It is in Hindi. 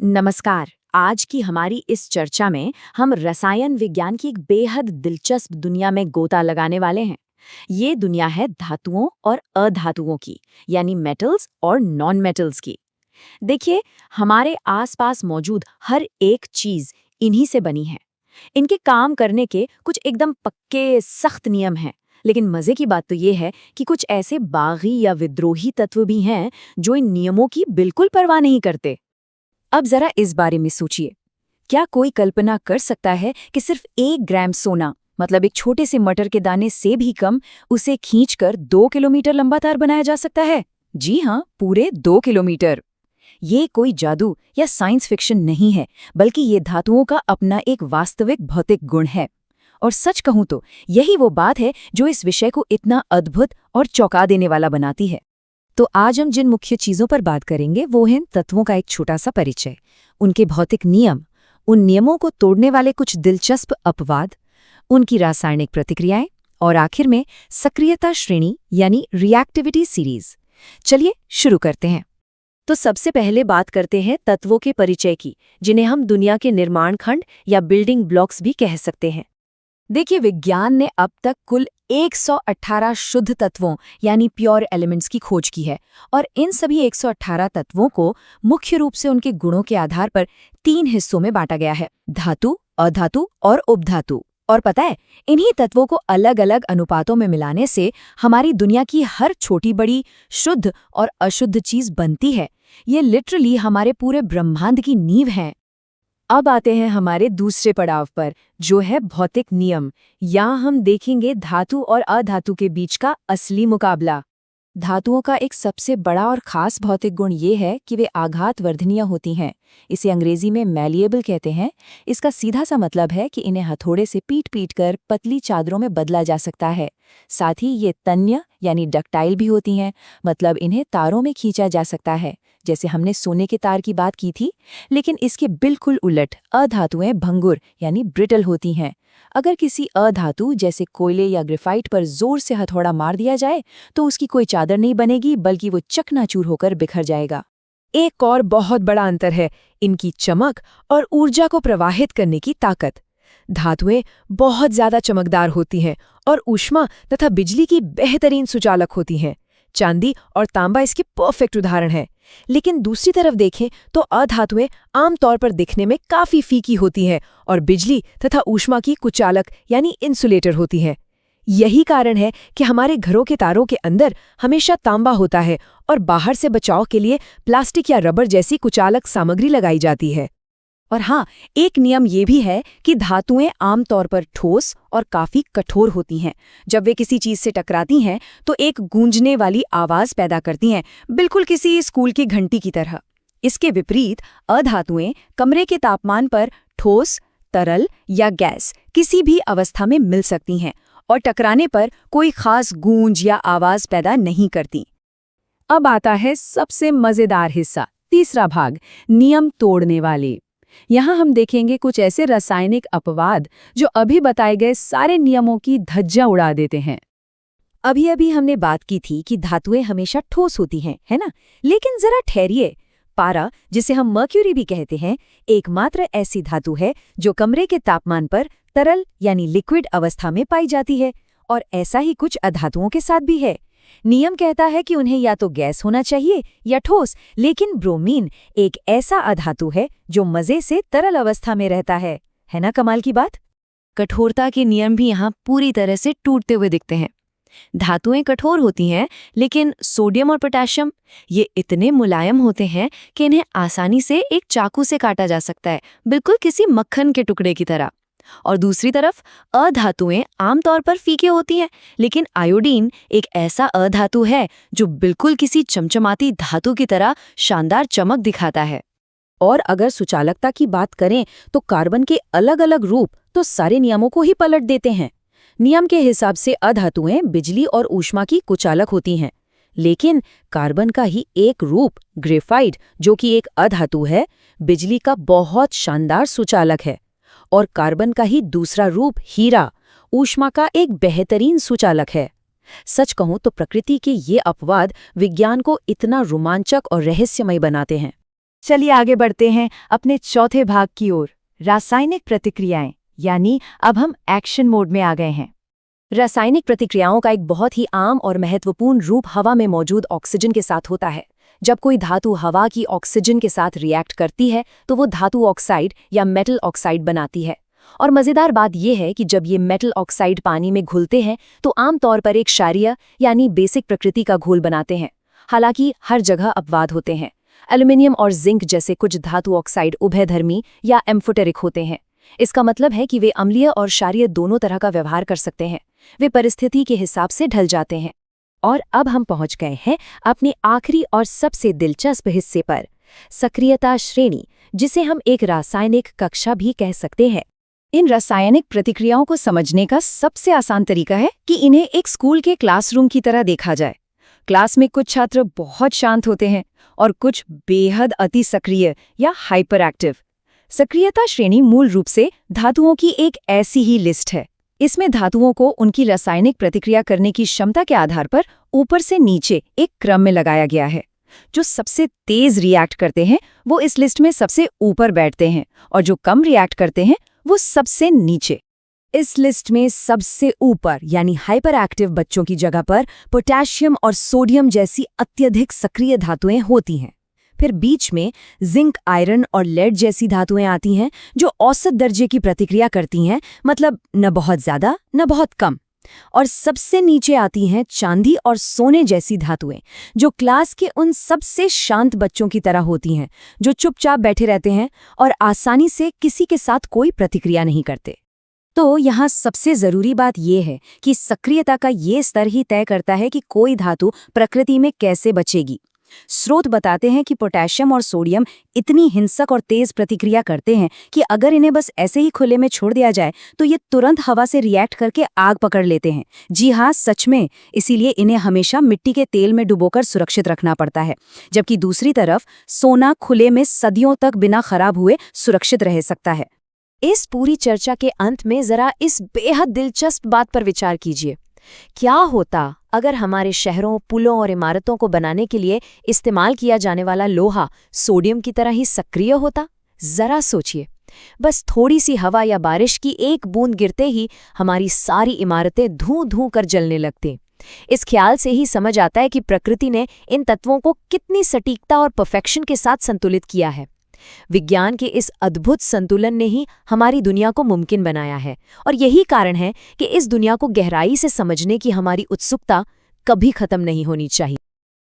नमस्कार। आज की हमारी इस चर्चा में हम रसायन विज्ञान की एक बेहद दिलचस्प दुनिया में गोता लगाने वाले हैं। ये दुनिया है धातुओं और अधातुओं की, यानी मेटल्स और नॉन मेटल्स की। देखिए, हमारे आसपास मौजूद हर एक चीज इन्हीं से बनी है। इनके काम करने के कुछ एकदम पक्के सख्त नियम हैं। लेकिन मजे की बात तो ये है कि कुछ ऐसे बागी या विद्रोही तत्व भी हैं जो इन नियमों की बिल्कुल परवाह नहीं करते। अब जरा इस बारे में सोचिए। क्या कोई कल्पना कर सकता है कि सिर्फ 1 ग्राम सोना, मतलब एक छोटे से मटर के दाने से भी कम, उसे खींचकर 2 किलोमीटर लंबा तार बनाया जा सकता है? जी हाँ, पूरे 2 किलोमीटर। ये कोई जादू या साइंस फिक्शन नहीं है, बल्कि ये धातुओं का अपना एक वास्तविक भौतिक गुण है। और सच कहूं तो यही वो बात है जो इस विषय को इतना अद्भुत और चौंका देने वाला बनाती है। तो आज हम जिन मुख्य चीजों पर बात करेंगे वो हैं तत्वों का एक छोटा सा परिचय, उनके भौतिक नियम, उन नियमों को तोड़ने वाले कुछ दिलचस्प अपवाद, उनकी रासायनिक प्रतिक्रियाएं और आखिर में सक्रियता श्रेणी यानी रिएक्टिविटी सीरीज। चलिए शुरू करते हैं। तो सबसे पहले बात करते हैं तत्वों के परिचय की, जिन्हें हम दुनिया के निर्माण खंड या बिल्डिंग ब्लॉक्स भी कह सकते हैं। देखिए, विज्ञान ने अब तक कुल 118 शुद्ध तत्वों यानी प्योर एलिमेंट्स की खोज की है, और इन सभी 118 तत्वों को मुख्य रूप से उनके गुणों के आधार पर 3 हिस्सों में बांटा गया है: धातु, अधातु और उपधातु। और पता है, इन्हीं तत्वों को अलग अलग अनुपातों में मिलाने से हमारी दुनिया की हर छोटी बड़ी शुद्ध और अशुद्ध चीज बनती है। ये लिटरली हमारे पूरे ब्रह्मांड की नींव है। अब आते हैं हमारे दूसरे पड़ाव पर, जो है भौतिक नियम। यहाँ हम देखेंगे धातु और अधातु के बीच का असली मुकाबला। धातुओं का एक सबसे बड़ा और खास भौतिक गुण ये है कि वे आघात वर्धनीय होती हैं। इसे अंग्रेजी में मैलिएबल कहते हैं। इसका सीधा सा मतलब है कि इन्हें हथौड़े से पीट पीट कर पतली चादरों में बदला जा सकता है। साथ ही ये तन्य यानी डक्टाइल भी होती हैं, मतलब इन्हें तारों में खींचा जा सकता है, जैसे हमने सोने के तार की बात की थी। लेकिन इसके बिल्कुल उलट अधातुएं भंगुर यानी ब्रिटल होती हैं। अगर किसी अधातु जैसे कोयले या ग्रेफाइट पर जोर से हथौड़ा मार दिया जाए तो उसकी कोई चादर नहीं बनेगी, बल्कि वो चकनाचूर होकर बिखर जाएगा। एक और बहुत बड़ा अंतर है इनकी चमक और ऊर्जा को प्रवाहित करने की ताकत। धातुएं बहुत ज्यादा चमकदार होती हैं और ऊष्मा तथा बिजली की बेहतरीन सुचालक होती हैं। चांदी और तांबा इसके परफेक्ट उदाहरण हैं। लेकिन दूसरी तरफ देखें तो अधातुएं आमतौर पर दिखने में काफी फीकी होती हैं और बिजली तथा ऊष्मा की कुचालक यानी इंसुलेटर होती हैं। यही कारण है कि हमारे घरों के तारों के अंदर हमेशा तांबा होता है और बाहर से बचाव के लिए प्लास्टिक या रबर जैसी कुचालक सामग्री लगाई जाती है। और हाँ, एक नियम ये भी है कि धातुएं आमतौर पर ठोस और काफी कठोर होती हैं। जब वे किसी चीज से टकराती हैं तो एक गूंजने वाली आवाज पैदा करती हैं, बिल्कुल किसी स्कूल की घंटी की तरह। इसके विपरीत अधातुएं कमरे के तापमान पर ठोस, तरल या गैस किसी भी अवस्था में मिल सकती हैं और टकराने पर कोई खास गूंज या आवाज पैदा नहीं करती। अब आता है सबसे मजेदार हिस्सा, तीसरा भाग, नियम तोड़ने वाले। यहाँ हम देखेंगे कुछ ऐसे रासायनिक अपवाद जो अभी बताए गए सारे नियमों की धज्जियां उड़ा देते हैं। अभी अभी हमने बात की थी कि धातुएं हमेशा ठोस होती हैं, है ना? लेकिन जरा ठहरिए। पारा, जिसे हम मर्क्यूरी भी कहते हैं, एकमात्र ऐसी धातु है जो कमरे के तापमान पर तरल यानी लिक्विड अवस्था में पाई जाती है। और ऐसा ही कुछ अधातुओं के साथ भी है। नियम कहता है कि उन्हें या तो गैस होना चाहिए या ठोस, लेकिन ब्रोमीन एक ऐसा अधातु है जो मजे से तरल अवस्था में रहता है ना? कमाल की बात। कठोरता के नियम भी यहाँ पूरी तरह से टूटते हुए दिखते हैं। धातुएं कठोर होती हैं, लेकिन सोडियम और पोटेशियम ये इतने मुलायम होते हैं कि इन्हें आसानी से एक चाकू से काटा जा सकता है, बिल्कुल किसी मक्खन के टुकड़े की तरह। और दूसरी तरफ अधातुएं आमतौर पर फीके होती हैं, लेकिन आयोडीन एक ऐसा अधातु है जो बिल्कुल किसी चमचमाती धातु की तरह शानदार चमक दिखाता है। और अगर सुचालकता की बात करें तो कार्बन के अलग अलग रूप तो सारे नियमों को ही पलट देते हैं। नियम के हिसाब से अधातुएं बिजली और ऊष्मा की कुचालक होती हैं, लेकिन कार्बन का ही एक रूप ग्रेफाइट, जो कि एक अधातु है, बिजली का बहुत शानदार सुचालक है। और कार्बन का ही दूसरा रूप हीरा ऊष्मा का एक बेहतरीन सुचालक है। सच कहूं तो प्रकृति के ये अपवाद विज्ञान को इतना रोमांचक और रहस्यमय बनाते हैं। चलिए आगे बढ़ते हैं अपने चौथे भाग की ओर, रासायनिक प्रतिक्रियाएं, यानी अब हम एक्शन मोड में आ गए हैं। रासायनिक प्रतिक्रियाओं का एक बहुत ही आम और महत्वपूर्ण रूप हवा में मौजूद ऑक्सीजन के साथ होता है। जब कोई धातु हवा की ऑक्सीजन के साथ रिएक्ट करती है तो वो धातु ऑक्साइड या मेटल ऑक्साइड बनाती है। और मज़ेदार बात यह है कि जब ये मेटल ऑक्साइड पानी में घुलते हैं तो आमतौर पर एक क्षारीय यानी बेसिक प्रकृति का घोल बनाते हैं। हालांकि हर जगह अपवाद होते हैं। एल्युमिनियम और जिंक जैसे कुछ धातु ऑक्साइड उभयधर्मी या एम्फोटेरिक होते हैं। इसका मतलब है कि वे अम्लीय और क्षारीय दोनों तरह का व्यवहार कर सकते हैं। वे परिस्थिति के हिसाब से ढल जाते हैं। और अब हम पहुंच गए हैं अपने आखिरी और सबसे दिलचस्प हिस्से पर, सक्रियता श्रेणी, जिसे हम एक रासायनिक कक्षा भी कह सकते हैं। इन रासायनिक प्रतिक्रियाओं को समझने का सबसे आसान तरीका है कि इन्हें एक स्कूल के क्लासरूम की तरह देखा जाए। क्लास में कुछ छात्र बहुत शांत होते हैं और कुछ बेहद अति सक्रिय या हाइपर एक्टिव। सक्रियता श्रेणी मूल रूप से धातुओं की एक ऐसी ही लिस्ट है। इसमें धातुओं को उनकी रासायनिक प्रतिक्रिया करने की क्षमता के आधार पर ऊपर से नीचे एक क्रम में लगाया गया है। जो सबसे तेज रिएक्ट करते हैं वो इस लिस्ट में सबसे ऊपर बैठते हैं और जो कम रिएक्ट करते हैं वो सबसे नीचे। इस लिस्ट में सबसे ऊपर यानी हाइपर एक्टिव बच्चों की जगह पर पोटेशियम और सोडियम जैसी अत्यधिक सक्रिय धातुएं होती हैं। फिर बीच में जिंक, आयरन और लेड जैसी धातुएं आती हैं जो औसत दर्जे की प्रतिक्रिया करती हैं, मतलब न बहुत ज्यादा न बहुत कम। और सबसे नीचे आती हैं चांदी और सोने जैसी धातुएं, जो क्लास के उन सबसे शांत बच्चों की तरह होती हैं, जो चुपचाप बैठे रहते हैं और आसानी से किसी के साथ कोई प्रतिक्रिया नहीं करते। तो यहाँ सबसे जरूरी बात यह है कि सक्रियता का ये स्तर ही तय करता है कि कोई धातु प्रकृति में कैसे बचेगी। स्रोत बताते हैं कि पोटेशियम और सोडियम इतनी हिंसक और तेज प्रतिक्रिया करते हैं कि अगर इन्हें बस ऐसे ही खुले में छोड़ दिया जाए तो ये तुरंत हवा से रिएक्ट करके आग पकड़ लेते हैं। जी हाँ, सच में। इसीलिए इन्हें हमेशा मिट्टी के तेल में डुबोकर सुरक्षित रखना पड़ता है, जबकि दूसरी तरफ सोना खुले में सदियों तक बिना खराब हुए सुरक्षित रह सकता है। इस पूरी चर्चा के अंत में जरा इस बेहद दिलचस्प बात पर विचार कीजिए। क्या होता अगर हमारे शहरों, पुलों और इमारतों को बनाने के लिए इस्तेमाल किया जाने वाला लोहा सोडियम की तरह ही सक्रिय होता? जरा सोचिए। बस थोड़ी सी हवा या बारिश की एक बूंद गिरते ही हमारी सारी इमारतें धूं धूं कर जलने लगती। इस ख्याल से ही समझ आता है कि प्रकृति ने इन तत्वों को कितनी सटीकता और परफेक्शन के साथ संतुलित किया है। विज्ञान के इस अद्भुत संतुलन ने ही हमारी दुनिया को मुमकिन बनाया है और यही कारण है कि इस दुनिया को गहराई से समझने की हमारी उत्सुकता कभी खत्म नहीं होनी चाहिए।